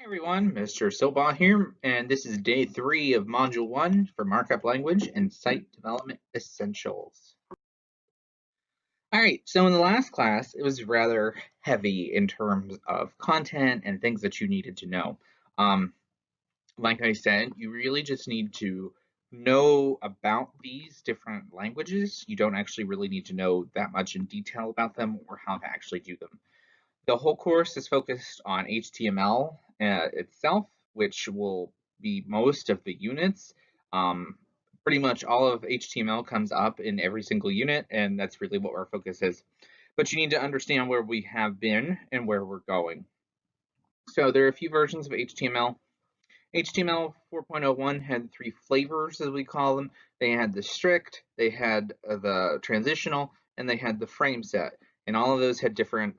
Everyone, Mr. Silbaugh here, and this is day 3 of Module 1 for Markup Language and Site Development Essentials. All right, so in the last class, it was rather heavy in terms of content and things that you needed to know. Like I said, you really just need to know about these different languages. You don't actually really need to know that much in detail about them or how to actually do them. The whole course is focused on HTML itself, which will be most of the units. Pretty much all of HTML comes up in every single unit, and that's really what our focus is. But you need to understand where we have been and where we're going. So there are a few versions of HTML. HTML 4.01 had 3 flavors, as we call them. They had the strict, they had the transitional, and they had the frame set. And all of those had different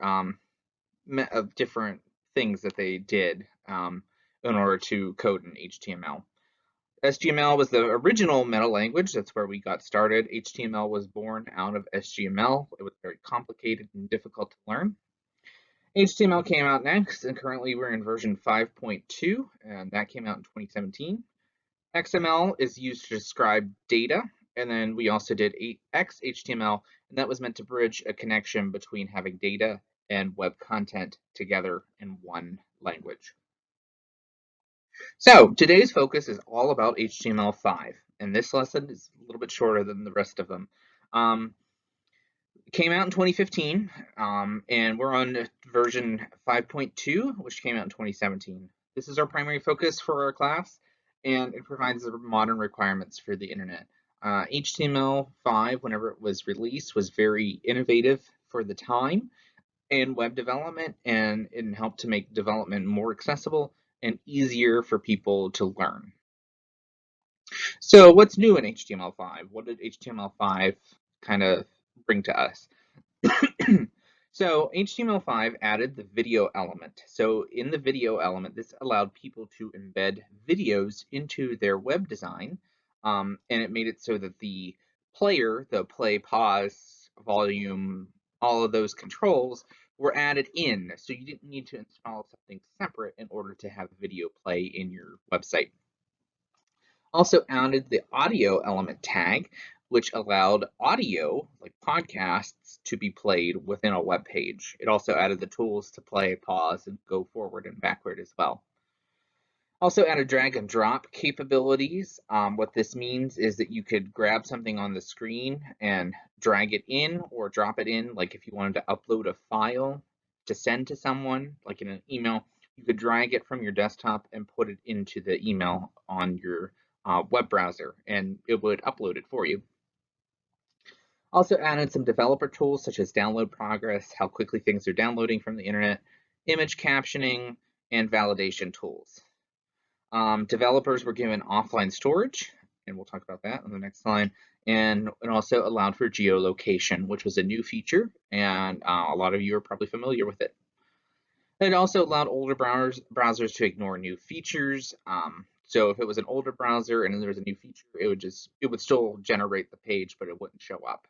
different things that they did in order to code in HTML. SGML was the original meta language. That's where we got started. HTML was born out of SGML. It was very complicated and difficult to learn. HTML came out next, and currently we're in version 5.2, and that came out in 2017. XML is used to describe data, and then we also did XHTML, and that was meant to bridge a connection between having data and web content together in one language. So today's focus is all about HTML5, and this lesson is a little bit shorter than the rest of them. It came out in 2015, and we're on version 5.2, which came out in 2017. This is our primary focus for our class, and it provides the modern requirements for the internet. HTML5, whenever it was released, was very innovative for the time in web development, and it helped to make development more accessible and easier for people to learn. So what's new in HTML5? What did HTML5 kind of bring to us? So HTML5 added the video element. So in the video element, this allowed people to embed videos into their web design, and it made it so that the player, the play, pause, volume, all of those controls were added in. So you didn't need to install something separate in order to have video play in your website. Also added the audio element tag, which allowed audio, like podcasts, to be played within a web page. It also added the tools to play, pause, and go forward and backward as well. Also added drag and drop capabilities. What this means is that you could grab something on the screen and drag it in or drop it in. Like if you wanted to upload a file to send to someone, like in an email, you could drag it from your desktop and put it into the email on your web browser, and it would upload it for you. Also added some developer tools such as download progress, how quickly things are downloading from the internet, image captioning, and validation tools. Developers were given offline storage, and we'll talk about that on the next slide, and it also allowed for geolocation, which was a new feature, and a lot of you are probably familiar with it. It also allowed older browsers to ignore new features. So if it was an older browser and then there was a new feature, it would still generate the page, but it wouldn't show up.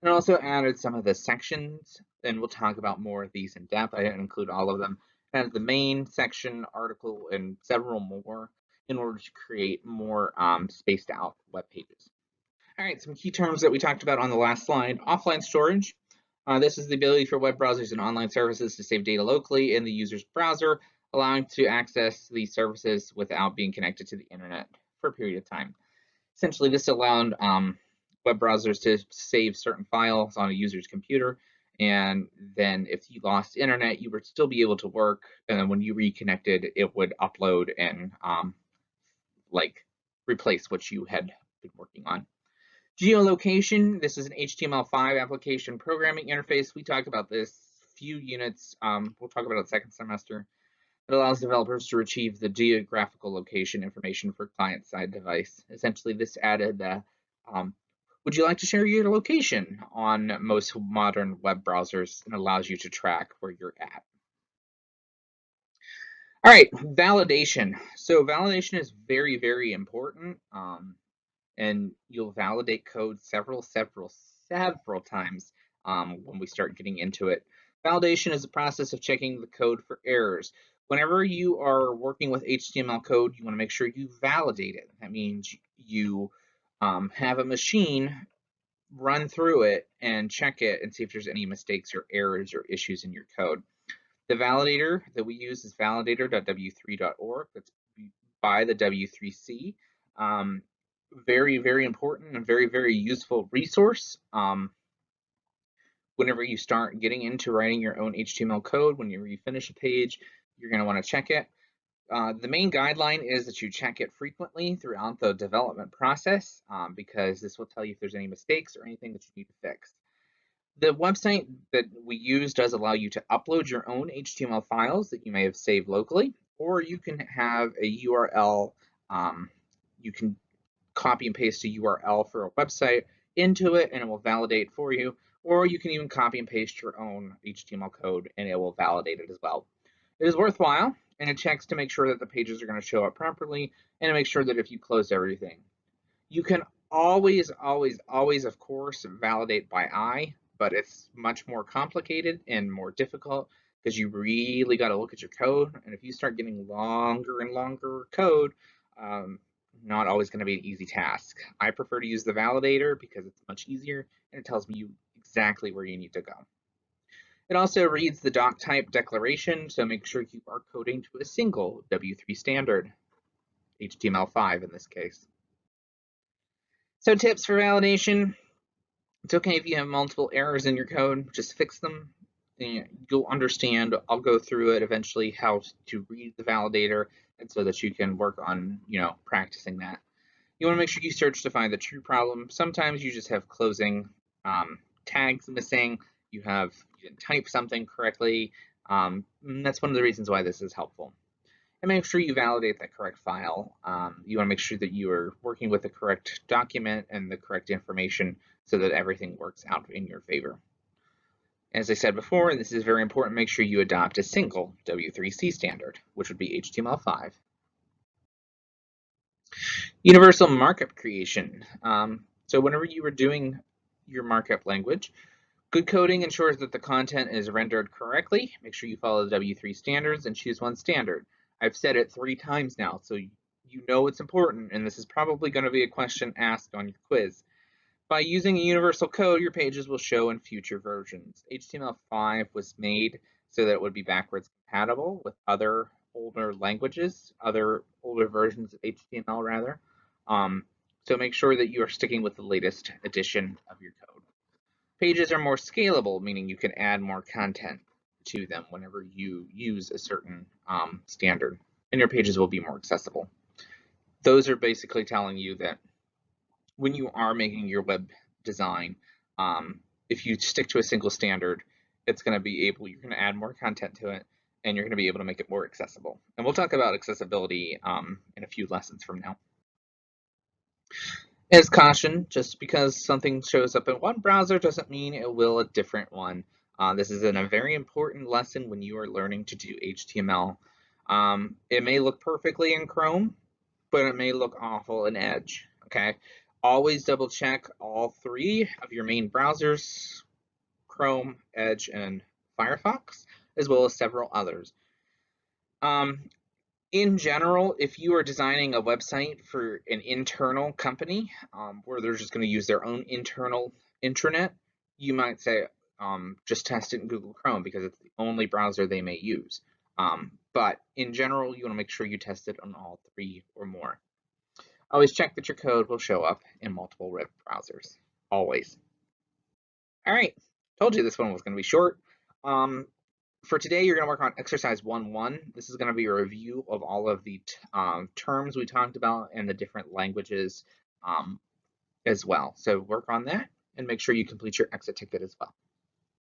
And also added some of the sections, and we'll talk about more of these in depth. I didn't include all of them. Added the main section, article, and several more in order to create more spaced out web pages. All right, some key terms that we talked about on the last slide. Offline storage. This is the ability for web browsers and online services to save data locally in the user's browser, allowing to access these services without being connected to the internet for a period of time. Essentially, this allowed web browsers to save certain files on a user's computer, and then if you lost internet, you would still be able to work, and then when you reconnected, it would upload and replace what you had been working on. Geolocation, this is an HTML5 application programming interface. We talked about this few units. We'll talk about it second semester. It allows developers to retrieve the geographical location information for client-side device. Essentially, this added, would you like to share your location on most modern web browsers, and allows you to track where you're at. All right, validation. So validation is very, very important. And you'll validate code several times when we start getting into it. Validation is the process of checking the code for errors. Whenever you are working with HTML code, you want to make sure you validate it. That means you have a machine run through it and check it and see if there's any mistakes or errors or issues in your code. The validator that we use is validator.w3.org. That's by the W3C. Very, very important and very, very useful resource. Whenever you start getting into writing your own HTML code, whenever you finish a page, you're going to want to check it. The main guideline is that you check it frequently throughout the development process because this will tell you if there's any mistakes or anything that you need to fix. The website that we use does allow you to upload your own HTML files that you may have saved locally, or you can have a URL. You can copy and paste a URL for a website into it and it will validate for you, or you can even copy and paste your own HTML code and it will validate it as well. It is worthwhile, and it checks to make sure that the pages are going to show up properly and to make sure that if you close everything. You can always, of course, validate by eye, but it's much more complicated and more difficult because you really got to look at your code. And if you start getting longer and longer code, not always going to be an easy task. I prefer to use the validator because it's much easier and it tells me exactly where you need to go. It also reads the doc type declaration, so make sure you are coding to a single W3 standard, HTML5 in this case. So tips for validation. It's okay if you have multiple errors in your code, just fix them. And you'll understand, I'll go through it eventually, how to read the validator, and so that you can work on, practicing that. You want to make sure you search to find the true problem. Sometimes you just have closing tags missing. You didn't type something correctly. And that's one of the reasons why this is helpful. And make sure you validate that correct file. You want to make sure that you are working with the correct document and the correct information so that everything works out in your favor. As I said before, and this is very important, make sure you adopt a single W3C standard, which would be HTML5. Universal markup creation. So whenever you are doing your markup language, good coding ensures that the content is rendered correctly. Make sure you follow the W3 standards and choose one standard. I've said it 3 times now, so you know it's important, and this is probably going to be a question asked on your quiz. By using a universal code, your pages will show in future versions. HTML5 was made so that it would be backwards compatible with other older languages, other older versions of HTML rather. So make sure that you are sticking with the latest edition of your code. Pages are more scalable, meaning you can add more content to them whenever you use a certain standard, and your pages will be more accessible. Those are basically telling you that when you are making your web design, if you stick to a single standard, it's going to be you're going to add more content to it, and you're going to be able to make it more accessible. And we'll talk about accessibility in a few lessons from now. As caution, just because something shows up in one browser doesn't mean it will a different one. This is a very important lesson when you are learning to do HTML. It may look perfectly in Chrome, but it may look awful in Edge, okay? Always double check all 3 of your main browsers, Chrome, Edge, and Firefox, as well as several others. In general, if you are designing a website for an internal company where they're just going to use their own internal intranet, you might say just test it in Google Chrome because it's the only browser they may use. But in general, you want to make sure you test it on all 3 or more. Always check that your code will show up in multiple web browsers. Always. All right. Told you this one was going to be short. For today, you're going to work on exercise 1.1. This is going to be a review of all of the terms we talked about and the different languages as well. So work on that and make sure you complete your exit ticket as well.